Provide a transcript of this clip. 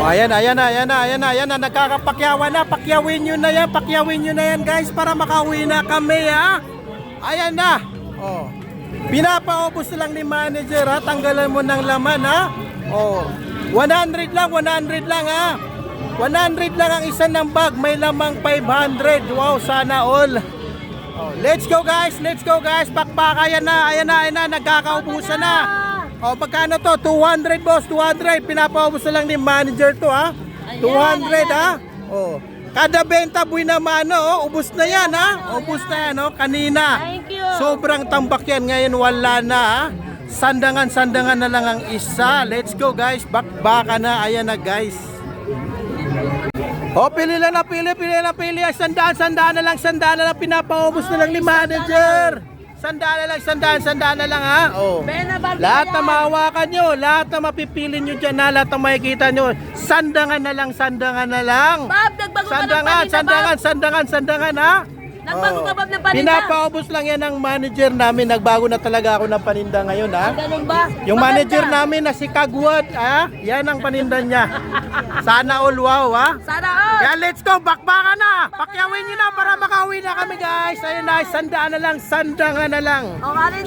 ayan, ayan na, ayan na, ayan na, ayan na, nagkakapakyawan na, pakyawin nyo na yan guys para makauwi na kami ha. Ayan na. Oh. Pinapaubos lang ni manager ha, tanggalan mo ng laman ha. Oh. 100 lang ha. 100 lang ang isa ng bag, may lamang 500. Wow, sana all. Oh, let's go guys, pakpaka yan na, ayan na, nagkakaubusan na. O, pagkano to? 200 boss, 200. Pinapaubos na lang ni manager to ha. 200 ha. O, kada benta buwi naman no, ubos na yan ha. Ubos na yan no, kanina. Thank you. Sobrang tambak yan, ngayon wala na ha. Sandangan na lang ang isa. Let's go guys, bakbaka na, ayan na guys. O, pili na pili. Sandaan na lang, pinapaubos na lang ni manager. Sandaan na lang ha. Oh. Lahat na mahawakan nyo, lahat na mapipili nyo dyan na, lahat na makikita nyo. Sandangan na lang. Bob, nagbago ka ng paninda, Sandangan ha. Nagbago ka, Bob, ng paninda. Pinapaubos lang yan ang manager namin. Nagbago na talaga ako ng paninda ngayon ha. Ganun ba? Yung Maganda. manager namin na si Kagwad ha, yan ang paninda niya. Sana all wow ha. Sana all. Kaya let's go, bakbaka na. Pakyawin nyo na para makauwi na kami guys. Ayun na, sandangan na lang. O, alin